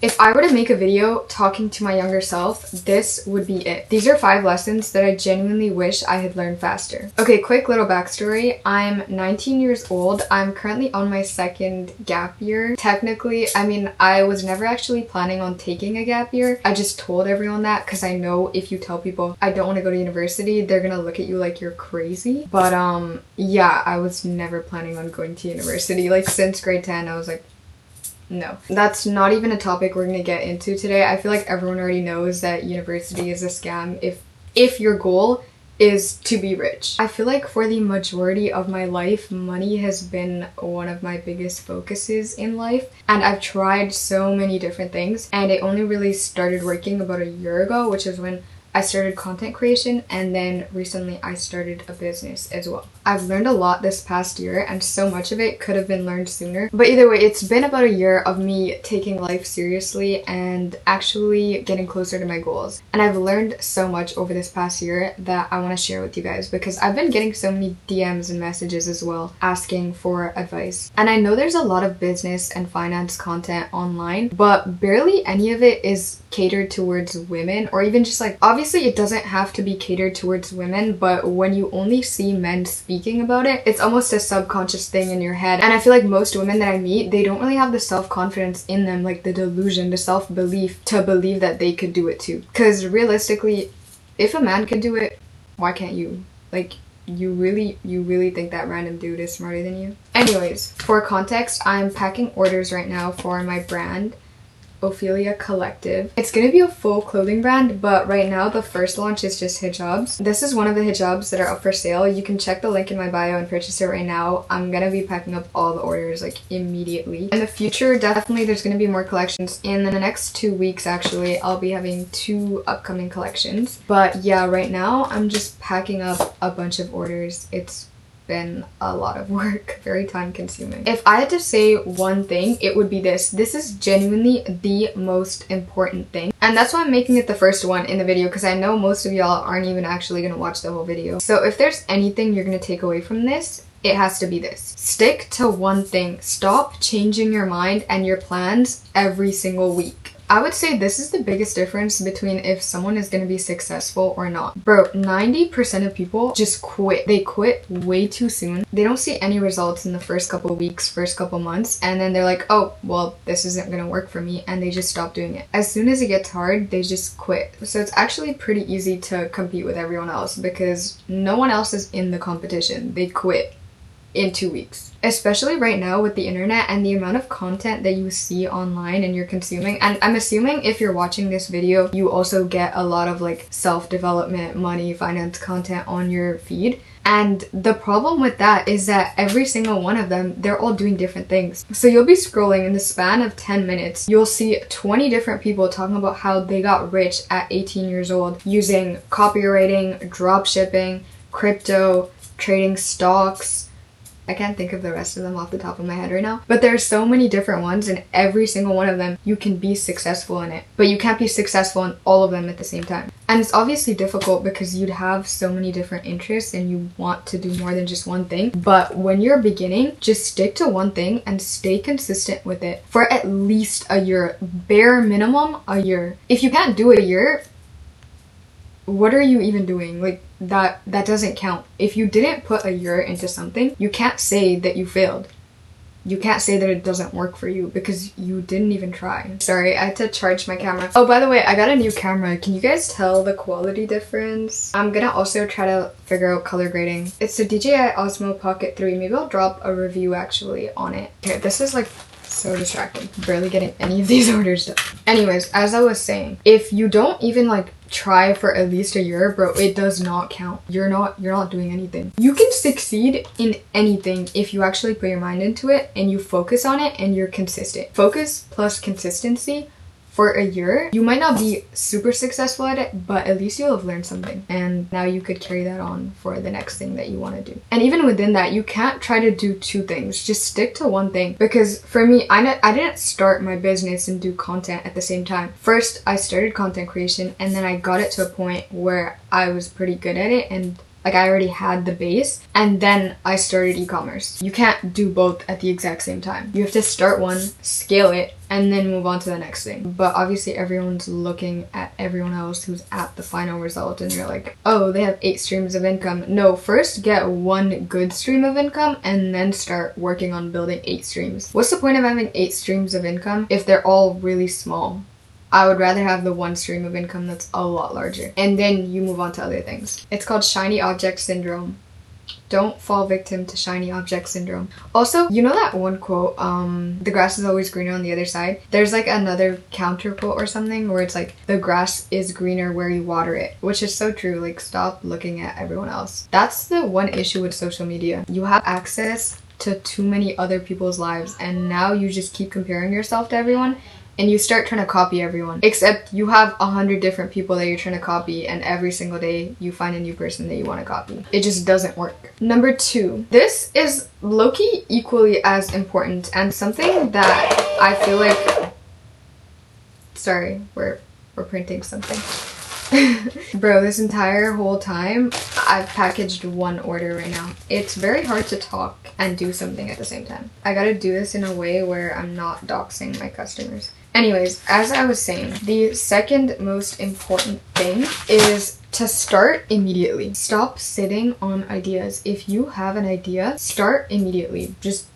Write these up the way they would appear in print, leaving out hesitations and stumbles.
If I were to make a video talking to my younger self, this would be it. These are 5 lessons that I genuinely wish I had learned faster. Okay, quick little backstory. I'm 19 years old. I'm currently on my 2nd gap year. Technically, I mean, I was never actually planning on taking a gap year. I just told everyone that because I know if you tell people I don't want to go to university, they're gonna look at you like you're crazy. But yeah, I was never planning on going to university. Like since grade 10, I was like, no. That's not even a topic we're gonna get into today. I feel like everyone already knows that university is a scam if your goal is to be rich. I feel like for the majority of my life, money has been one of my biggest focuses in life, and I've tried so many different things, and it only really started working about a year ago, which is when I started content creation, and then recently I started a business as well. I've learned a lot this past year, and so much of it could have been learned sooner. But either way, it's been about a year of me taking life seriously and actually getting closer to my goals. And I've learned so much over this past year that I want to share with you guys, because I've been getting so many DMs and messages as well asking for advice. And I know there's a lot of business and finance content online, but barely any of it is catered towards women, or even just like, obviously it doesn't have to be catered towards women, but when you only see men speaking about it, it's almost a subconscious thing in your head. And I feel like most women that I meet, they don't really have the self-confidence in them, like the delusion, the self-belief to believe that they could do it too. Because realistically, if a man can do it, why can't you? Like, you really think that random dude is smarter than you? Anyways, for context, I'm packing orders right now for my brand, Ophelia Collective. It's gonna be a full clothing brand, but right now the first launch is just hijabs. This is one of the hijabs that are up for sale. You can check the link in my bio and purchase it right now. I'm gonna be packing up all the orders like immediately. In the future, definitely there's gonna be more collections. In the next 2 weeks, actually, I'll be having 2 upcoming collections. But yeah, right now I'm just packing up a bunch of orders. It's been a lot of work, very time consuming. If I had to say one thing, it would be this. This is genuinely the most important thing. And that's why I'm making it the first one in the video, because I know most of y'all aren't even actually gonna watch the whole video. So if there's anything you're gonna take away from this, it has to be this. Stick to one thing. Stop changing your mind and your plans every single week. I would say this is the biggest difference between if someone is going to be successful or not. Bro, 90% of people just quit. They quit way too soon. They don't see any results in the first couple weeks, first couple months, and then they're like, oh, well, this isn't going to work for me, and they just stop doing it. As soon as it gets hard, they just quit. So it's actually pretty easy to compete with everyone else because no one else is in the competition. They quit in 2 weeks. Especially right now with the internet and the amount of content that you see online and you're consuming. And I'm assuming if you're watching this video, you also get a lot of like self-development, money, finance content on your feed. And the problem with that is that every single one of them, they're all doing different things. So you'll be scrolling in the span of 10 minutes. You'll see 20 different people talking about how they got rich at 18 years old using copywriting, drop shipping, crypto, trading stocks. I can't think of the rest of them off the top of my head right now. But there's so many different ones, and every single one of them, you can be successful in it. But you can't be successful in all of them at the same time. And it's obviously difficult because you'd have so many different interests and you want to do more than just one thing. But when you're beginning, just stick to one thing and stay consistent with it for at least a year. Bare minimum, a year. If you can't do a year, what are you even doing? Like, that doesn't count. If you didn't put a year into something, you can't say that you failed. You can't say that it doesn't work for you because you didn't even try. Sorry, I had to charge my camera. Oh, by the way, I got a new camera. Can you guys tell the quality difference? I'm gonna also try to figure out color grading. It's the DJI Osmo Pocket 3. Maybe I'll drop a review actually on it. Okay, this is like so distracting. Barely getting any of these orders done. Anyways, as I was saying, if you don't even like try for at least a year, bro, it does not count. You're not doing anything. You can succeed in anything if you actually put your mind into it and you focus on it and you're consistent. Focus plus consistency for a year. You might not be super successful at it, but at least you'll have learned something. And now you could carry that on for the next thing that you want to do. And even within that, you can't try to do 2 things. Just stick to one thing. Because for me, I didn't start my business and do content at the same time. First, I started content creation and then I got it to a point where I was pretty good at it and Like I already had the base and then I started e-commerce. You can't do both at the exact same time. You have to start one, scale it, and then move on to the next thing. But obviously everyone's looking at everyone else who's at the final result and you're like, oh, they have 8 streams of income. No, first get one good stream of income and then start working on building 8 streams. What's the point of having 8 streams of income if they're all really small? I would rather have the one stream of income that's a lot larger. And then you move on to other things. It's called shiny object syndrome. Don't fall victim to shiny object syndrome. Also, you know that one quote, the grass is always greener on the other side? There's like another counter quote or something where it's like, the grass is greener where you water it, which is so true. Like, stop looking at everyone else. That's the one issue with social media. You have access to too many other people's lives and now you just keep comparing yourself to everyone and you start trying to copy everyone. Except you have 100 different people that you're trying to copy and every single day you find a new person that you want to copy. It just doesn't work. Number 2. This is low-key equally as important and something that I feel like... Sorry, we're printing something. Bro, this entire whole time, I've packaged one order right now. It's very hard to talk and do something at the same time. I gotta do this in a way where I'm not doxing my customers. Anyways, as I was saying, the second most important thing is to start immediately. Stop sitting on ideas. If you have an idea, start immediately. Just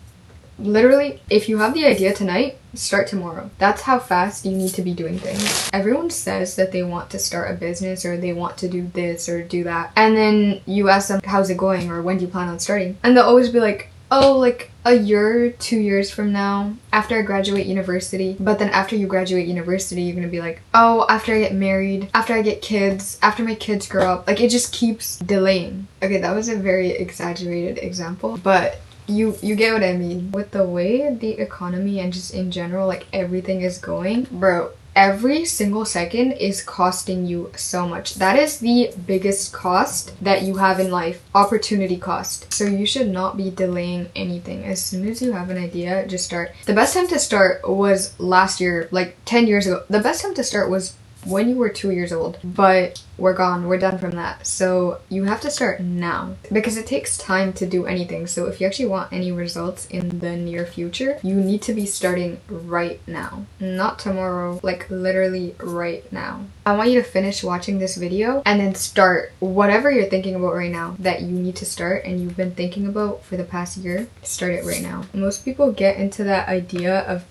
literally, if you have the idea tonight, start tomorrow. That's how fast you need to be doing things. Everyone says that they want to start a business or they want to do this or do that. And then you ask them, how's it going? Or when do you plan on starting? And they'll always be like, oh, like a year, 2 years from now, after I graduate university. But then after you graduate university, you're gonna be like, oh, after I get married, after I get kids, after my kids grow up. Like, it just keeps delaying. Okay, that was a very exaggerated example, but you get what I mean. With the way the economy and just in general, like everything is going, bro, every single second is costing you so much. That is the biggest cost that you have in life. Opportunity cost. So you should not be delaying anything. As soon as you have an idea, just start. The best time to start was last year, like 10 years ago. The best time to start was when you were 2 years old, but we're gone, we're done from that. So you have to start now because it takes time to do anything. So if you actually want any results in the near future, you need to be starting right now, not tomorrow, like literally right now. I want you to finish watching this video and then start whatever you're thinking about right now that you need to start and you've been thinking about for the past year. Start it right now. Most people get into that idea of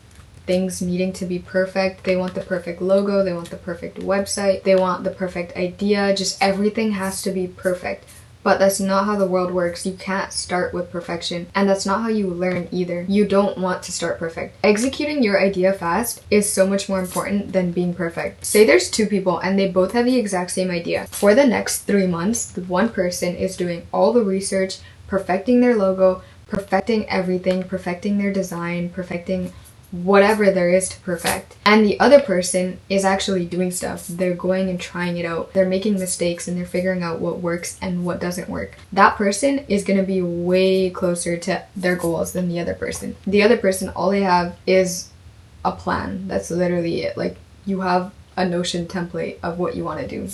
things needing to be perfect. They want the perfect logo, they want the perfect website, they want the perfect idea, just everything has to be perfect. But that's not how the world works. You can't start with perfection, and that's not how you learn either. You don't want to start perfect. Executing your idea fast is so much more important than being perfect. Say there's 2 people and they both have the exact same idea. For the next 3 months, the one person is doing all the research, perfecting their logo, perfecting everything, perfecting their design, perfecting whatever there is to perfect. And the other person is actually doing stuff. They're going and trying it out. They're making mistakes and they're figuring out what works and what doesn't work. That person is going to be way closer to their goals than the other person. The other person, all they have is a plan. That's literally it. Like, you have a Notion template of what you want to do.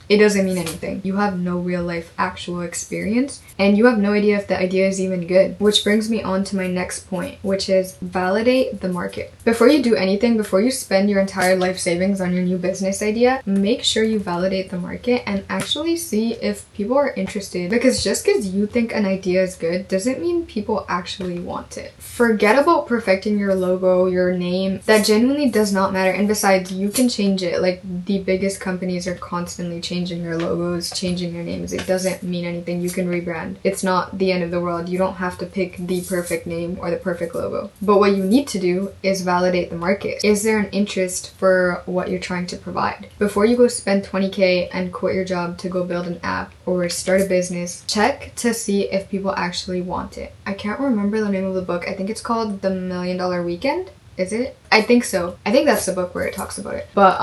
It doesn't mean anything. You have no real life actual experience and you have no idea if the idea is even good. Which brings me on to my next point, which is validate the market. Before you do anything, before you spend your entire life savings on your new business idea, make sure you validate the market and actually see if people are interested. Because just because you think an idea is good doesn't mean people actually want it. Forget about perfecting your logo, your name. That genuinely does not matter. And besides, you can change it. Like, the biggest companies are constantly changing your logos, changing your names. It doesn't mean anything. You can rebrand. It's not the end of the world. You don't have to pick the perfect name or the perfect logo. But what you need to do is validate the market. Is there an interest for what you're trying to provide? Before you go spend 20K and quit your job to go build an app or start a business, check to see if people actually want it. I can't remember the name of the book. I think it's called The $1 Million Weekend. Is it? I think so. I think that's the book where it talks about it. But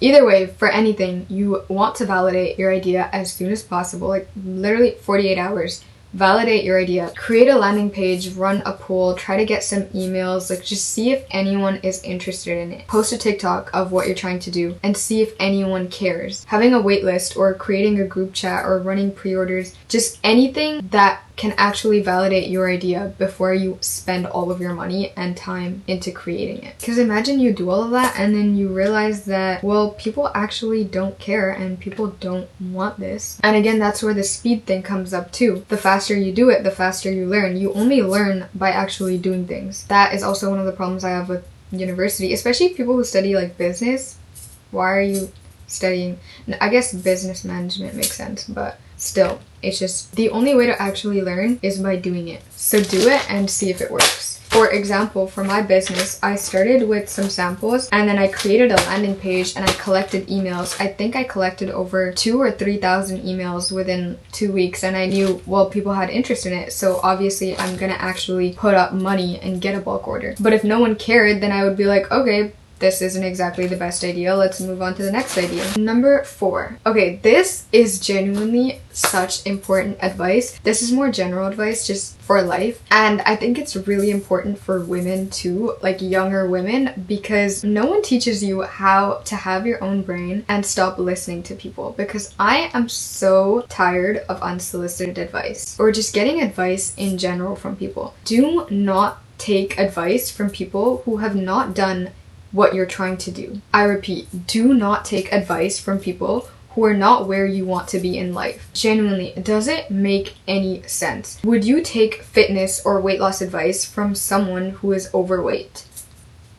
either way, for anything, you want to validate your idea as soon as possible, like literally 48 hours. validate your idea. Create a landing page, run a poll, try to get some emails, like just see if anyone is interested in it. Post a TikTok of what you're trying to do and see if anyone cares. Having a wait list or creating a group chat or running pre-orders, just anything that can actually validate your idea before you spend all of your money and time into creating it. Because imagine you do all of that and then you realize that, well, people actually don't care and people don't want this. And again, that's where the speed thing comes up too. The faster you do it, the faster you learn. You only learn by actually doing things. That is also one of the problems I have with university, especially people who study like business. Why are you studying? I guess business management makes sense, but still, it's just the only way to actually learn is by doing it. So do it and see if it works. For example, for my business, I started with some samples and then I created a landing page and I collected emails. I think I collected over 2,000 or 3,000 emails within 2 weeks, and I knew, well, people had interest in it, so obviously I'm gonna actually put up money and get a bulk order. But if no one cared, then I would be like, okay, this isn't exactly the best idea. Let's move on to the next idea. Number 4. Okay, this is genuinely such important advice. This is more general advice just for life. And I think it's really important for women too, like younger women, because no one teaches you how to have your own brain and stop listening to people. Because I am so tired of unsolicited advice or just getting advice in general from people. Do not take advice from people who have not done what you're trying to do. I repeat, do not take advice from people who are not where you want to be in life. Genuinely, does it make any sense? Would you take fitness or weight loss advice from someone who is overweight?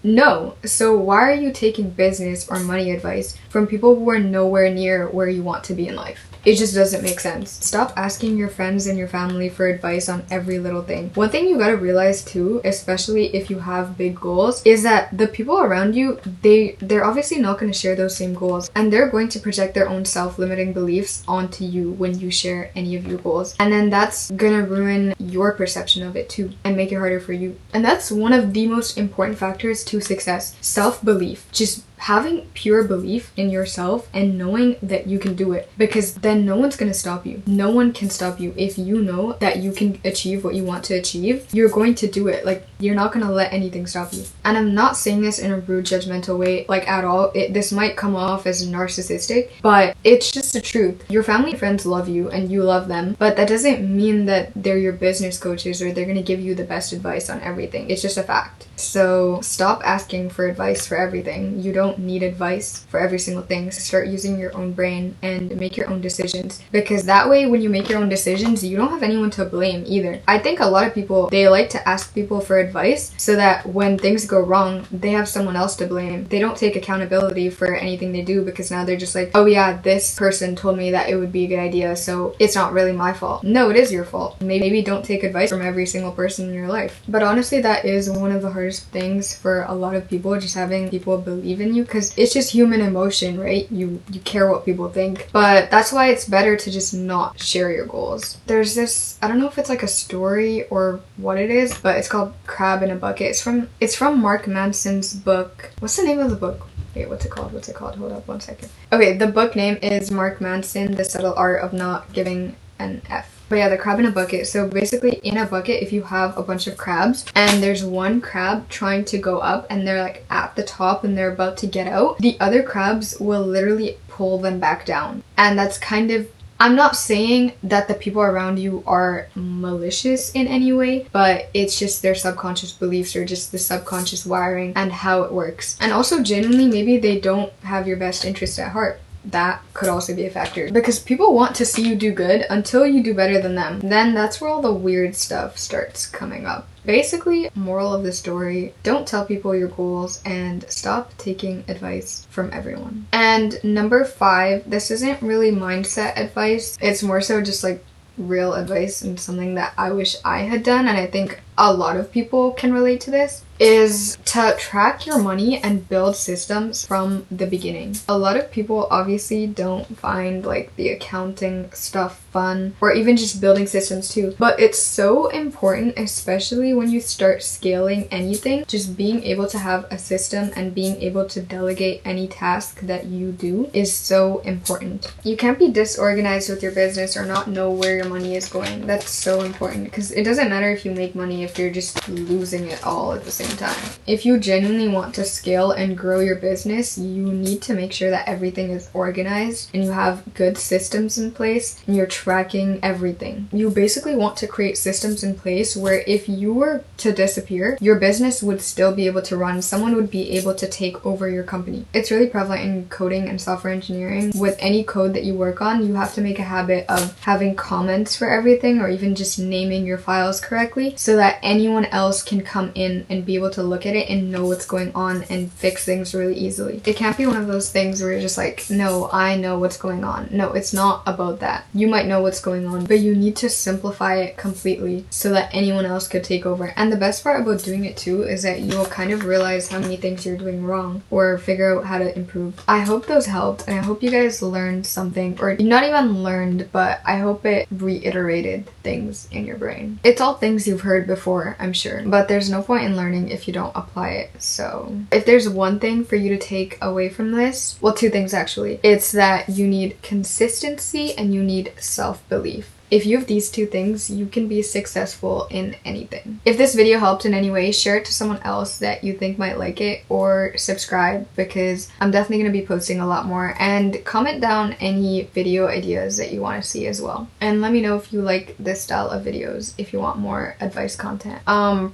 No. So why are you taking business or money advice from people who are nowhere near where you want to be in life? It just doesn't make sense. Stop asking your friends and your family for advice on every little thing. One thing you gotta realize too, especially if you have big goals, is that the people around you, they're obviously not gonna share those same goals, and they're going to project their own self-limiting beliefs onto you when you share any of your goals. And then that's gonna ruin your perception of it too and make it harder for you. And that's one of the most important factors to success. Self-belief. Just having pure belief in yourself and knowing that you can do it, because then no one's gonna stop you. No one can stop you. If you know that you can achieve what you want to achieve, you're going to do it. Like, you're not gonna let anything stop you. And I'm not saying this in a rude, judgmental way, like at all. This might come off as narcissistic, but it's just the truth. Your family and friends love you and you love them, but that doesn't mean that they're your business coaches or they're gonna give you the best advice on everything. It's just a fact. So stop asking for advice for everything. You don't need advice for every single thing. Start using your own brain and make your own decisions, because that way when you make your own decisions, you don't have anyone to blame either. I think a lot of people, they like to ask people for advice so that when things go wrong, they have someone else to blame. They don't take accountability for anything they do, because now they're just like, oh yeah, this person told me that it would be a good idea, so it's not really my fault. No, it is your fault. Maybe don't take advice from every single person in your life. But honestly, that is one of the hardest things for a lot of people, just having people believe in you, because it's just human emotion, right? You care what people think. But that's why it's better to just not share your goals. There's this, I don't know if it's like a story or what it is, but it's called Crab in a Bucket. It's from Mark Manson's book. What's the name of the book? Wait, what's it called? Hold up 1 second. Okay, the book name is Mark Manson, The Subtle Art of Not Giving an F. But yeah, the crab in a bucket. So basically, in a bucket, if you have a bunch of crabs and there's one crab trying to go up and they're like at the top and they're about to get out, the other crabs will literally pull them back down. And that's kind of, I'm not saying that the people around you are malicious in any way, but it's just their subconscious beliefs or just the subconscious wiring and how it works. And also, genuinely, maybe they don't have your best interest at heart. That could also be a factor, because people want to see you do good until you do better than them. Then that's where all the weird stuff starts coming up. Basically, moral of the story, don't tell people your goals and stop taking advice from everyone. And number 5, this isn't really mindset advice. It's more so just like real advice and something that I wish I had done, and I think a lot of people can relate to this, is to track your money and build systems from the beginning. A lot of people obviously don't find like the accounting stuff fun, or even just building systems too, but it's so important, especially when you start scaling anything. Just being able to have a system and being able to delegate any task that you do is so important. You can't be disorganized with your business or not know where your money is going. That's so important, because it doesn't matter if you make money if you're just losing it all at the same time. If you genuinely want to scale and grow your business, you need to make sure that everything is organized and you have good systems in place and you're tracking everything. You basically want to create systems in place where if you were to disappear, your business would still be able to run. Someone would be able to take over your company. It's really prevalent in coding and software engineering. With any code that you work on, you have to make a habit of having comments for everything, or even just naming your files correctly so that anyone else can come in and be able to look at it and know what's going on and fix things really easily. It can't be one of those things where you're just like, no, I know what's going on. No, it's not about that. You might know what's going on, but you need to simplify it completely so that anyone else could take over. And the best part about doing it too is that you'll kind of realize how many things you're doing wrong or figure out how to improve. I hope those helped, and I hope you guys learned something, or not even learned, but I hope it reiterated things in your brain. It's all things you've heard before, I'm sure, but there's no point in learning if you don't apply it. So if there's one thing for you to take away from this, well, two things actually. It's that you need consistency and you need self-belief. If you have these two things, you can be successful in anything. If this video helped in any way, share it to someone else that you think might like it, or subscribe, because I'm definitely going to be posting a lot more. And comment down any video ideas that you want to see as well. And let me know if you like this style of videos, if you want more advice content.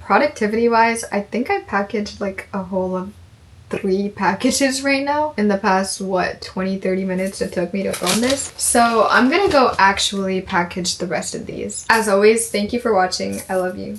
Productivity wise, I think I packaged like a whole of 3 packages right now in the past 20-30 minutes it took me to film this. So I'm gonna go actually package the rest of these. As always, thank you for watching. I love you.